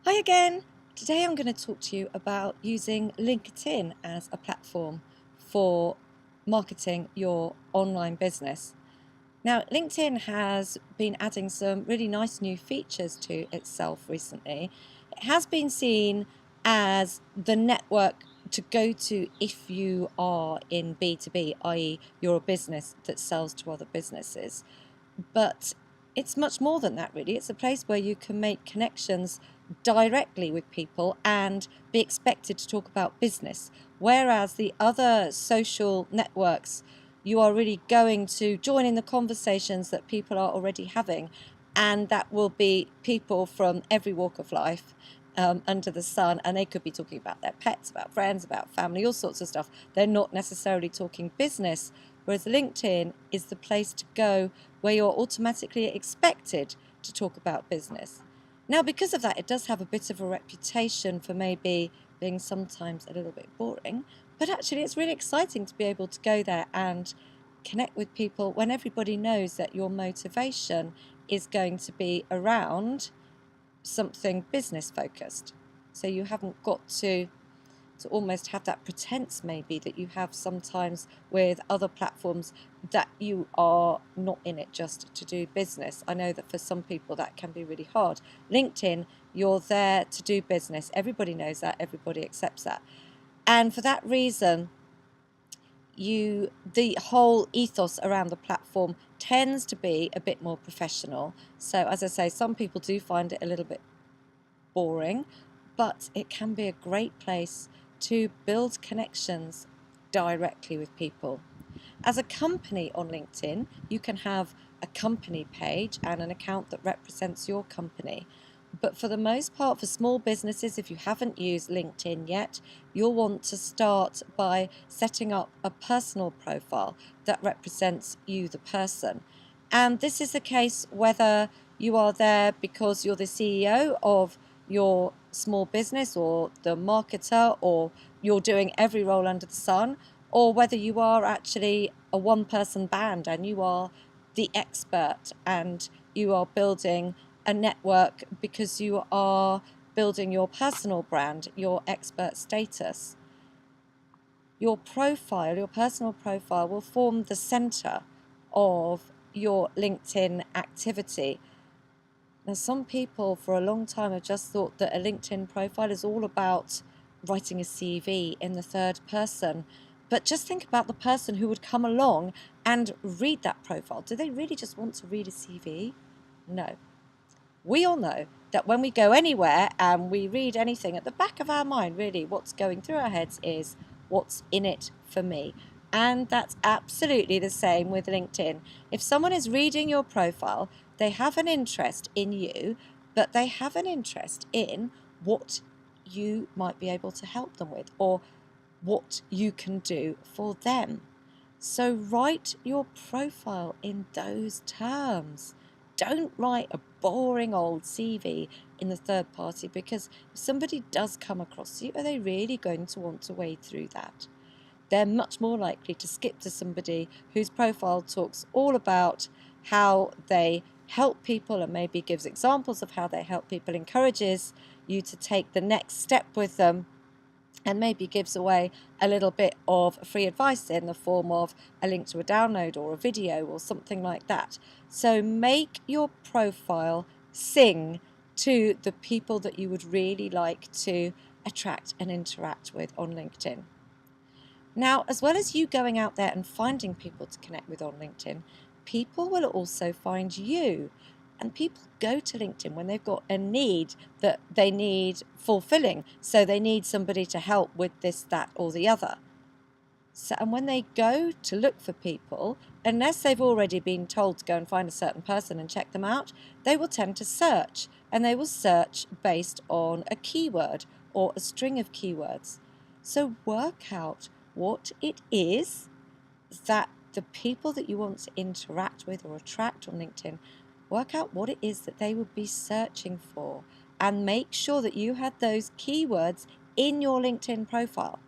Hi again! Today I'm going to talk to you about using LinkedIn as a platform for marketing your online business. Now, LinkedIn has been adding some really nice new features to itself recently. It has been seen as the network to go to if you are in B2B, i.e. you're a business that sells to other businesses. But it's much more than that, really. It's a place where you can make connections directly with people and be expected to talk about business. Whereas the other social networks, you are really going to join in the conversations that people are already having, and that will be people from every walk of life. Under the sun, and they could be talking about their pets, about friends, about family, all sorts of stuff. They're not necessarily talking business, whereas LinkedIn is the place to go where you're automatically expected to talk about business. Now, because of that, it does have a bit of a reputation for maybe being sometimes a little bit boring, but actually it's really exciting to be able to go there and connect with people when everybody knows that your motivation is going to be around something business focused. So you haven't got to almost have that pretense maybe that you have sometimes with other platforms, that you are not in it just to do business. I know that for some people that can be really hard. LinkedIn, you're there to do business. Everybody knows that, everybody accepts that. And for that reason, the whole ethos around the platform tends to be a bit more professional. So as I say, some people do find it a little bit boring, but it can be a great place to build connections directly with people. As a company on LinkedIn, you can have a company page and an account that represents your company. But for the most part, for small businesses, if you haven't used LinkedIn yet, you'll want to start by setting up a personal profile that represents you, the person. And this is the case whether you are there because you're the CEO of your small business or the marketer, or you're doing every role under the sun, or whether you are actually a one-person band and you are the expert and you are building a network because you are building your personal brand, your expert status. Your profile, your personal profile, will form the center of your LinkedIn activity. Now, some people for a long time have just thought that a LinkedIn profile is all about writing a CV in the third person. But just think about the person who would come along and read that profile. Do they really just want to read a CV? No. We all know that when we go anywhere and we read anything, at the back of our mind, really, what's going through our heads is, what's in it for me? And that's absolutely the same with LinkedIn. If someone is reading your profile, they have an interest in you, but they have an interest in what you might be able to help them with, or what you can do for them. So write your profile in those terms. Don't write a boring old CV in the third party, because if somebody does come across you, are they really going to want to wade through that? They're much more likely to skip to somebody whose profile talks all about how they help people and maybe gives examples of how they help people, encourages you to take the next step with them, and maybe gives away a little bit of free advice in the form of a link to a download or a video or something like that. So make your profile sing to the people that you would really like to attract and interact with on LinkedIn. Now, as well as you going out there and finding people to connect with on LinkedIn, people will also find you. And people go to LinkedIn when they've got a need that they need fulfilling. So they need somebody to help with this, that, or the other. So, and when they go to look for people, unless they've already been told to go and find a certain person and check them out, they will tend to search. And they will search based on a keyword or a string of keywords. So work out what it is that the people that you want to interact with or attract on LinkedIn, work out what it is that they would be searching for, and make sure that you had those keywords in your LinkedIn profile.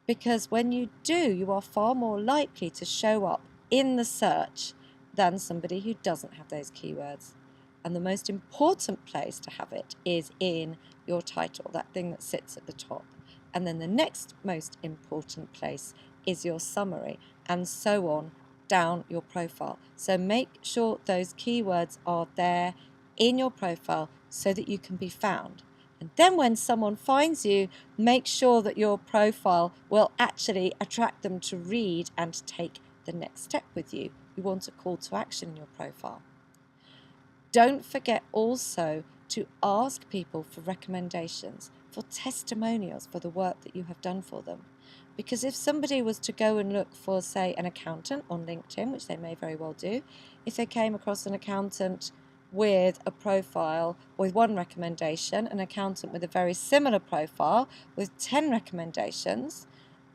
Because when you do, you are far more likely to show up in the search than somebody who doesn't have those keywords. And the most important place to have it is in your title, that thing that sits at the top. And then the next most important place is your summary, and so on down your profile. So make sure those keywords are there in your profile so that you can be found. And then when someone finds you, make sure that your profile will actually attract them to read and take the next step with you. You want a call to action in your profile. Don't forget also to ask people for recommendations, for testimonials for the work that you have done for them. Because if somebody was to go and look for, say, an accountant on LinkedIn, which they may very well do, if they came across an accountant with a profile with one recommendation, an accountant with a very similar profile with 10 recommendations,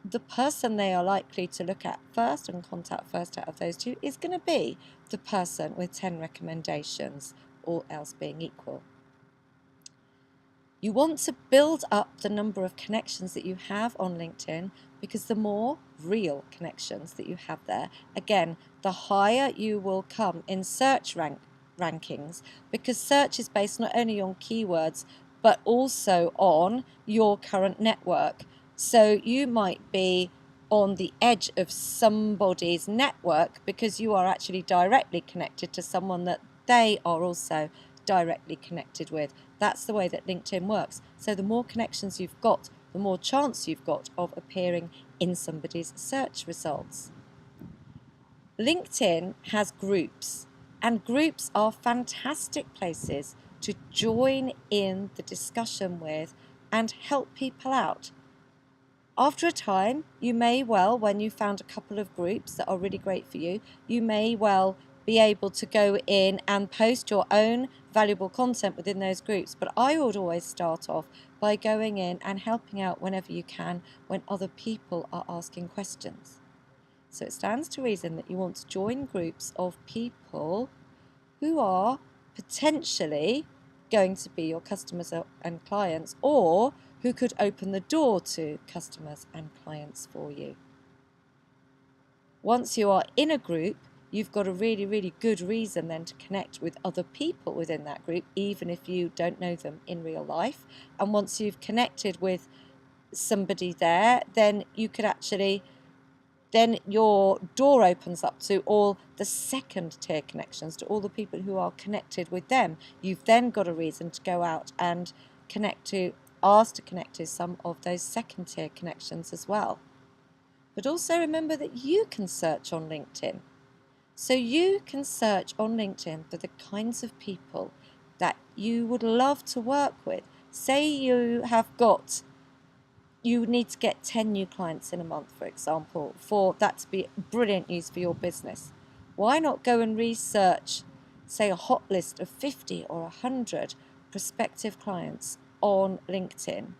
the person they are likely to look at first and contact first out of those two is going to be the person with 10 recommendations, all else being equal. You want to build up the number of connections that you have on LinkedIn, because the more real connections that you have there, again, the higher you will come in search rankings, because search is based not only on keywords but also on your current network. So you might be on the edge of somebody's network because you are actually directly connected to someone that they are also directly connected with. That's the way that LinkedIn works. So the more connections you've got, the more chance you've got of appearing in somebody's search results. LinkedIn has groups, and groups are fantastic places to join in the discussion with and help people out. After a time, you may well, when you found a couple of groups that are really great for you, you may well be able to go in and post your own valuable content within those groups. But I would always start off by going in and helping out whenever you can when other people are asking questions. So it stands to reason that you want to join groups of people who are potentially going to be your customers and clients, or who could open the door to customers and clients for you. Once you are in a group, you've got a really, really good reason then to connect with other people within that group, even if you don't know them in real life. And once you've connected with somebody there, then you could actually, then your door opens up to all the second tier connections, to all the people who are connected with them. You've then got a reason to go out and ask to connect to some of those second tier connections as well. But also remember that you can search on LinkedIn. So you can search on LinkedIn for the kinds of people that you would love to work with. Say you need to get 10 new clients in a month, for example, for that to be brilliant news for your business. Why not go and research, say, a hot list of 50 or 100 prospective clients on LinkedIn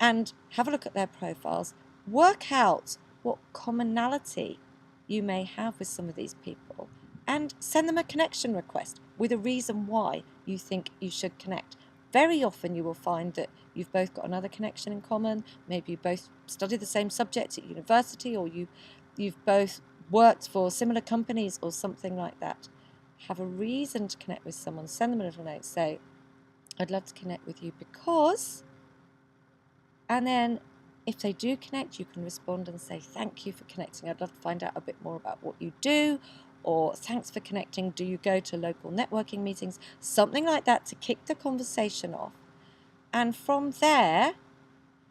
and have a look at their profiles, work out what commonality you may have with some of these people, and send them a connection request with a reason why you think you should connect. Very often you will find that you've both got another connection in common. Maybe you both studied the same subject at university, or you've both worked for similar companies or something like that. Have a reason to connect with someone. Send them a little note. Say, I'd love to connect with you because... And then if they do connect, you can respond and say, thank you for connecting. I'd love to find out a bit more about what you do. Or thanks for connecting. Do you go to local networking meetings? Something like that to kick the conversation off. And from there,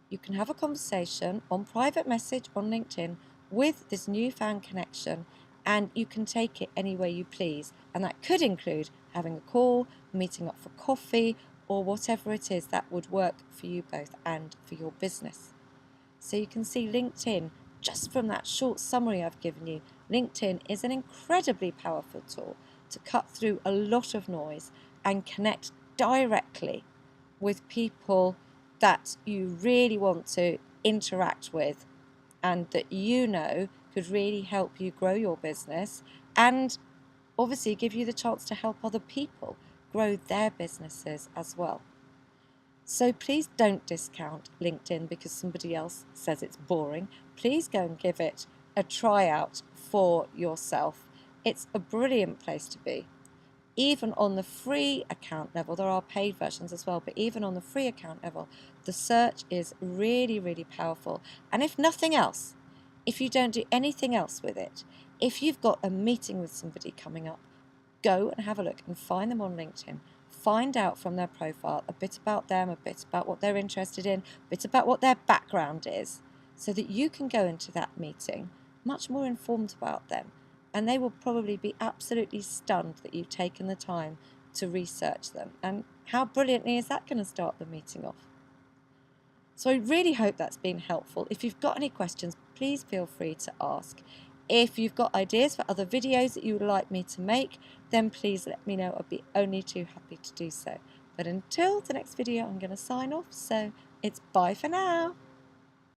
you can have a conversation on private message on LinkedIn with this newfound connection, and you can take it any way you please. And that could include having a call, meeting up for coffee, or whatever it is that would work for you both and for your business. So you can see LinkedIn, just from that short summary I've given you, LinkedIn is an incredibly powerful tool to cut through a lot of noise and connect directly with people that you really want to interact with and that you know could really help you grow your business, and obviously give you the chance to help other people grow their businesses as well. So please don't discount LinkedIn because somebody else says it's boring. Please go and give it a try out for yourself. It's a brilliant place to be. even on the free account level, there are paid versions as well, but even on the free account level, the search is really, really powerful. And if nothing else, if you don't do anything else with it, if you've got a meeting with somebody coming up, go and have a look and find them on LinkedIn. Find out from their profile a bit about them, a bit about what they're interested in, a bit about what their background is, so that you can go into that meeting much more informed about them. And they will probably be absolutely stunned that you've taken the time to research them. And how brilliantly is that going to start the meeting off? So I really hope that's been helpful. If you've got any questions, please feel free to ask. If you've got ideas for other videos that you would like me to make, then please let me know. I'd be only too happy to do so. But until the next video, I'm going to sign off. So it's bye for now.